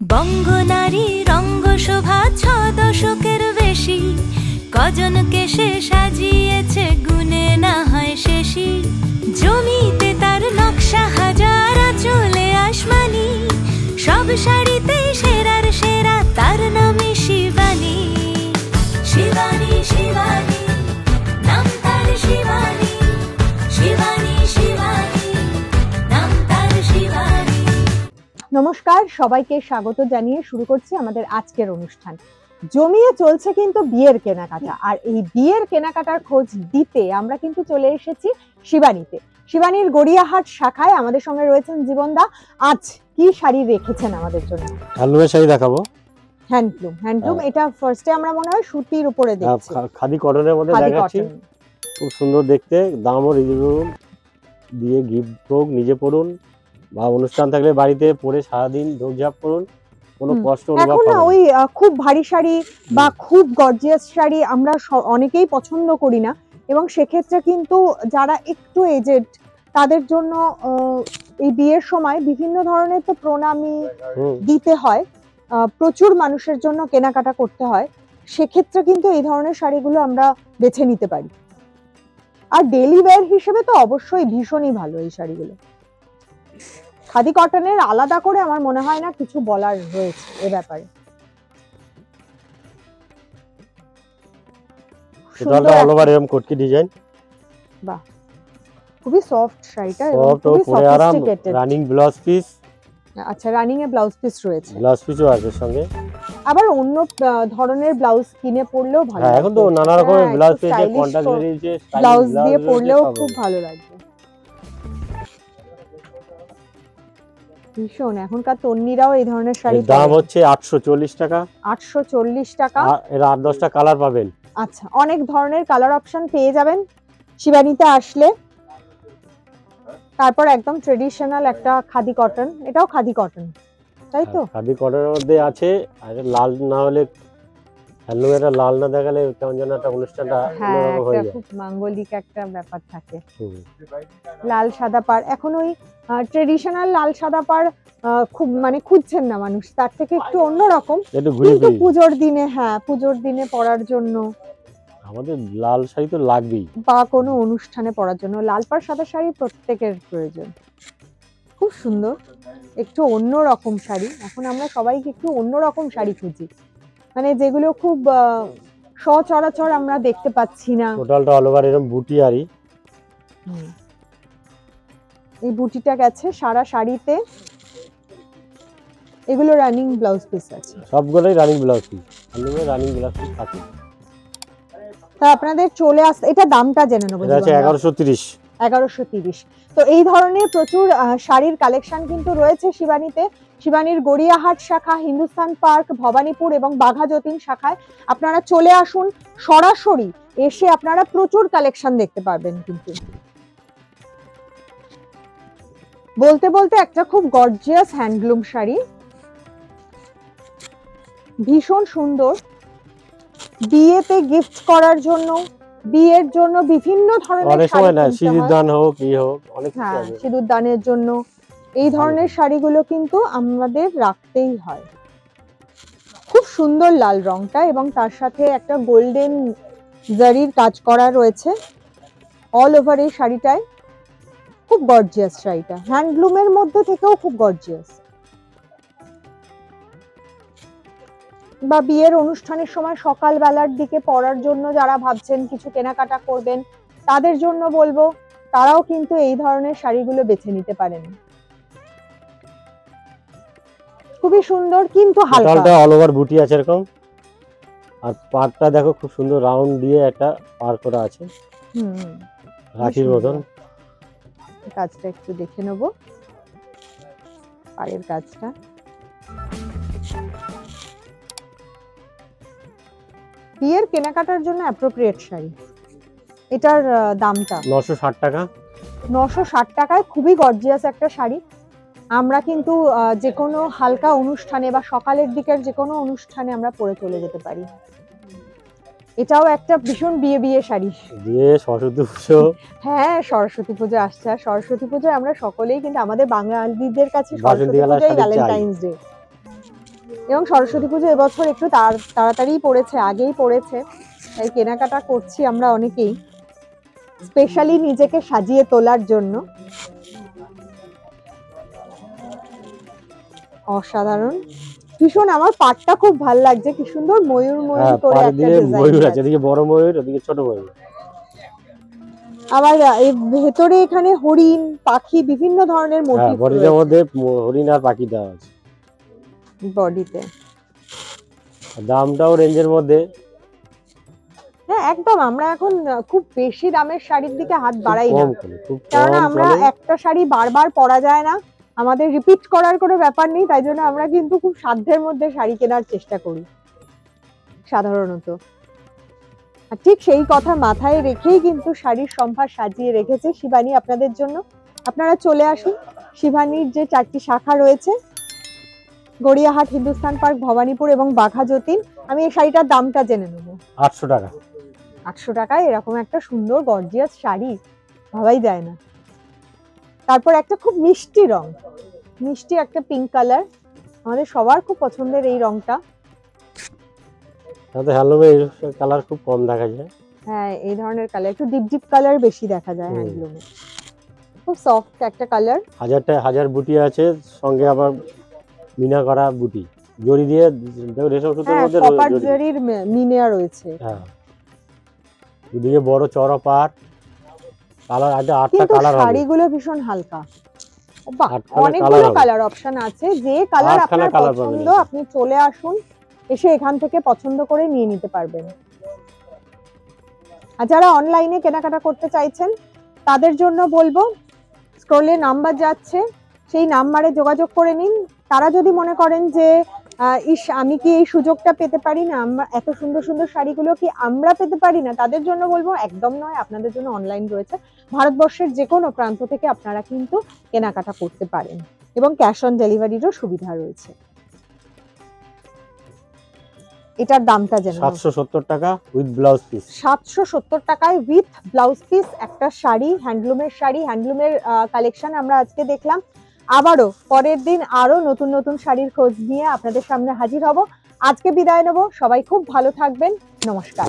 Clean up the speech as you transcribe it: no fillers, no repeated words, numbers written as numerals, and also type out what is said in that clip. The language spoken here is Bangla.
বঙ্গনারী রঙ্গশোভা ৬ দশকের বেশি, কজনকে সে সাজিয়েছে গুনে না হয় শেষই। জমিতে তার নকশা হাজার, চলে আসমানি, সব শাড়িতে সেরার সেরা, তার নামে শিবানী। শিবানী শিবানী নাম তার, শিবানী শিবানী শিবানী নাম তার, শিবানী। নমস্কার, সবাইকে স্বাগত জানিয়ে শুরু করছি আমাদের আজকের অনুষ্ঠান। জমিয়ে চলছে কিন্তু বিয়ের কেনাকাটা, আর এই বিয়ের কেনাকাটার খোঁজ দিতে আমরা কিন্তু চলে এসেছি শিবানীতে। শিবানীর গড়িয়াহাট শাখায় আমাদের সঙ্গে রয়েছেন জীবনদা। আজ কি শাড়ি রেখেছেন আমাদের জন্য? হ্যান্ডলুমের শাড়ি দেখাবো। হ্যান্ডলুম। এটা ফার্স্টে আমরা মনে হয় সুতির উপরে দেখছি, খাদি কটনের মধ্যে দেখাচ্ছি। খুব সুন্দর দেখতে, দামও রিজনেবল। দিয়ে গিফট হোক, নিজে পরুন, বা অনুষ্ঠান থাকলে বাড়িতে পরে সারাদিন ঝোপঝাপ করুন, কোনো কষ্ট অনুভব এখন না ওই খুব ভারী শাড়ি বা খুব গর্জিয়াস শাড়ি আমরা অনেকেই পছন্দ করি না, এবং সেক্ষেত্রে কিন্তু যারা একটু এজেড তাদের জন্য এই বিয়ের সময় বিভিন্ন ধরনের তো প্রণামী দিতে হয়, প্রচুর মানুষের জন্য কেনাকাটা করতে হয়। সেক্ষেত্রে কিন্তু এই ধরনের শাড়িগুলো আমরা বেছে নিতে পারি। আর ডেইলি ওয়্যার হিসেবে তো অবশ্যই ভীষণই ভালো এই শাড়িগুলো। খাদি কটনের আলাদা করে আমার মনে হয় না কিছু বলার রয়েছে এ ব্যাপারে। টোটালটা অল ওভার এরকম কটকি ডিজাইন। বাহ, খুবই সফট শাড়িটা এবং সফট ও খুবই পরে আরাম। সফিস্টিকেটেড। Running blouse piece. আচ্ছা, রানিং এ ব্লাউজ পিস রয়েছে। ব্লাউজ পিসও আছে সঙ্গে। আবার অন্য ধরনের ব্লাউজ কিনে পরলেও ভালো। হ্যাঁ, এখন তো নানা রকমের ব্লাউজ পেয়েছে, কন্ট্রাস্ট বেরিয়েছে, ব্লাউজ দিয়ে পরলেও খুব ভালো লাগবে। ভীষণ, এখনকার তন্নিরাও এই ধরনের শাড়ি দাম হচ্ছে 840 টাকা। 840 টাকা। এর 8-10টা কালার পাবেন। আচ্ছা, অনেক ধরনের কালার অপশন পেয়ে যাবেন শিবানীতে আসলে। তারপর একদম ট্রেডিশনাল একটা খাদি কটন, এটাও খাদি কটন, তাই তো? খাদি কটনের মধ্যে আছে, আর লাল না হলে হ্যান্ডলুমের লাল না দেখালে কেমন যেন একটা অনুষ্ঠানটা অন্যরকম হয়ে যায়। খুব মাঙ্গলিক একটা ব্যাপার থাকে। লাল সাদা পাড়, এখন ওই ট্রেডিশনাল লাল সাদা পাড় খুব মানে খুঁজছেন না মানুষ, তার থেকে একটু অন্যরকম কিন্তু পুজোর দিনে, হ্যাঁ পুজোর দিনে পরার জন্য আমাদের লাল শাড়ি তো লাগবেই, বা কোনো অনুষ্ঠানে পরার জন্য লাল পাড় সাদা শাড়ি প্রত্যেকের প্রয়োজন। খুব সুন্দর, একটু অন্যরকম শাড়ি। এখন আমরা সবাইকে একটু অন্যরকম শাড়ি খুঁজি, মানে যেগুলো খুব সচরাচর আমরা দেখতে পাচ্ছি না। টোটালটা অল ওভার এরকম বুটি আরি। এই বুটিটা গেছে সারা শাড়িতে। এগুলো রানিং ব্লাউজ পিস আছে, সবগুলোই রানিং ব্লাউজ পিস। হ্যান্ডলুমের রানিং ব্লাউজ পিস থাকে। তা আপনাদের চলে আসতে, এটা দামটা জেনে নেব। এটা আছে 1130। 1130। তো এই ধরনের প্রচুর শাড়ির কালেকশন কিন্তু রয়েছে শিবানীতে। শিবানীর গড়িয়াহাট শাখা, হিন্দুস্তান পার্ক, ভবানীপুর এবং বাঘা যতীন শাখায় আপনারা চলে আসুন। সরাসরি এসে আপনারা প্রচুর কালেকশন দেখতে পারবেন। কিন্তু বলতে বলতে একটা খুব গর্জিয়াস হ্যান্ডলুম শাড়ি, ভীষণ সুন্দর। বিয়েতে গিফট করার জন্য, বিয়ের জন্য বিভিন্ন ধরনের শাড়ি, সিঁদুর দান হোক, ই হোক, অনেক কিছু আছে। সিঁদুর দানের জন্য এই ধরনের শাড়িগুলো কিন্তু আমাদের রাখতেই হয়। খুব সুন্দর লাল রংটা, এবং তার সাথে একটা গোল্ডেন জারির কাজ করা রয়েছে অল ওভার এই শাড়িটায়। খুব গর্জিয়াস শাড়িটা, হ্যান্ডলুমের মধ্যে থেকেও খুব গর্জিয়াস। বা বিয়ের অনুষ্ঠানের সময় সকালবেলার দিকে পরার জন্য যারা ভাবছেন কিছু কেনাকাটা করবেন, তাদের জন্য বলবো তারাও কিন্তু এই ধরনের শাড়িগুলো বেছে নিতে পারেন। খুবই সুন্দর কিন্তু হালকা। টোটালটা অল ওভার বুটি আছে এরকম। আর পাড়টা দেখো খুব সুন্দর রাউন্ড দিয়ে একটা পার করা আছে, রাখির মতন। কাজটা একটু দেখে নেব, পাড়ের কাজটা। বিয়ের কেনাকাটার জন্য অ্যাপ্রোপ্রিয়েট শাড়ি। এটার দামটা 960 টাকা। 960 টাকায় খুবই গর্জিয়াস একটা শাড়ি। আমরা কিন্তু যে কোনো হালকা অনুষ্ঠানে বা সকালের দিকের যে কোনো অনুষ্ঠানে আমরা পরে চলে যেতে পারি। এটাও একটা ভীষণ বিয়ে শাড়ি। দিয়ে সরস্বতী পুজো, হ্যাঁ সরস্বতী পুজো আসছে, আর সরস্বতী পুজোয় আমরা সকলেই কিন্তু, আমাদের বাঙালিদের কাছে সরস্বতী পূজাই ভ্যালেন্টাইন্স ডে। এবং সরস্বতী পুজো এবছর একটু তাড়াতাড়ি পড়েছে, আগেই পড়েছে, তাই কেনাকাটা করছি আমরা অনেকেই, স্পেশালি নিজেকে সাজিয়ে তোলার জন্য। অসাধারণ, ভীষণ, আমার পাটটা খুব ভালো লাগছে, কি সুন্দর ময়ূর ময়ূর করে একটা ময়ূর ডিজাইন আছে, এদিকে বড় ময়ূর, ওদিকে ছোট ময়ূর। আবার এই ভেতরে এখানে হরিণ, পাখি, বিভিন্ন ধরনের মোটিভ বডির মধ্যে হরিণ আর পাখি দেওয়া আছে বডিতে। দামটাও রেঞ্জের মধ্যে। হ্যাঁ একদম, আমরা এখন খুব বেশি দামের শাড়ির দিকে হাত বাড়াই না, কারণ আমরা একটা শাড়ি বারবার পরা যায় না, আমাদের রিপিট করার কোনো ব্যাপার নেই, তাই জন্য আমরা কিন্তু খুব সাধ্যের মধ্যে শাড়ি কেনার চেষ্টা করি সাধারণত। আর ঠিক সেই কথা মাথায় রেখেই কিন্তু শাড়ির সম্ভার সাজিয়ে রেখেছে শিবানী আপনাদের জন্য। আপনারা চলে আসুন, শিবানীর যে 4টি শাখা রয়েছে, গড়িয়াহাট, হিন্দুস্তান পার্ক, ভবানীপুর এবং বাঘা যতীন। আমি এই শাড়িটার দামটা জেনে নেব। 800 টাকা। 800 টাকায় এরকম একটা সুন্দর গর্জিয়াস শাড়ি ভাবাই যায় না। তারপর একটা খুব মিষ্টি রং, মিষ্টি একটা পিঙ্ক কালার, আমাদের সবার খুব পছন্দের এই রংটা। তাতে হ্যান্ডলুমে এই কালার খুব কম দেখা যায়। হ্যাঁ এই ধরনের কালার, একটু ডিপ ডিপ কালার বেশি দেখা যায় হ্যান্ডলুমে। খুব সফট একটা কালার। হাজার বুটি আছে, সঙ্গে আবার মিনা করা বুটি, জড়ি দিয়ে রেশম সুতোর মধ্যে কপার জরির মিনা রয়েছে। হ্যাঁ, দুদিকে বড় চওড়া পাট, কালার আছে 8টা কালার হবে। শাড়িগুলো ভীষণ হালকা, অনেকগুলো কালার অপশন আছে, যে কালার আপনার পছন্দ আপনি চলে আসুন, এসে এখান থেকে পছন্দ করে নিয়ে নিতে পারবেন। আর যারা অনলাইনে কেনাকাটা করতে চাইছেন তাদের জন্য বলবো, স্ক্রলে নাম্বার যাচ্ছে, সেই নাম্বারে যোগাযোগ করে নিন। তারা যদি মনে করেন যে আমি কি এই সুযোগটা পেতে পারি না, আমরা এত সুন্দর সুন্দর শাড়িগুলো কি আমরা পেতে পারি না, তাদের জন্য বলবো একদম নয়, আপনাদের জন্য অনলাইন রয়েছে। ভারতবর্ষের যে কোনো প্রান্ত থেকে আপনারা কিন্তু কেনাকাটা করতে পারেন এবং ক্যাশ অন ডেলিভারিরও সুবিধা রয়েছে। এটার দামটা জানেন? 770 টাকা উইথ ব্লাউজ পিস। 770 টাকায় উইথ ব্লাউজ পিস একটা শাড়ি, হ্যান্ডলুমের শাড়ি, হ্যান্ডলুমের কালেকশন আমরা আজকে দেখলাম। আবারও পরের দিন আরো নতুন নতুন শাড়ির খোঁজ নিয়ে আপনাদের সামনে হাজির হব। আজকে বিদায় নেব, সবাই খুব ভালো থাকবেন, নমস্কার।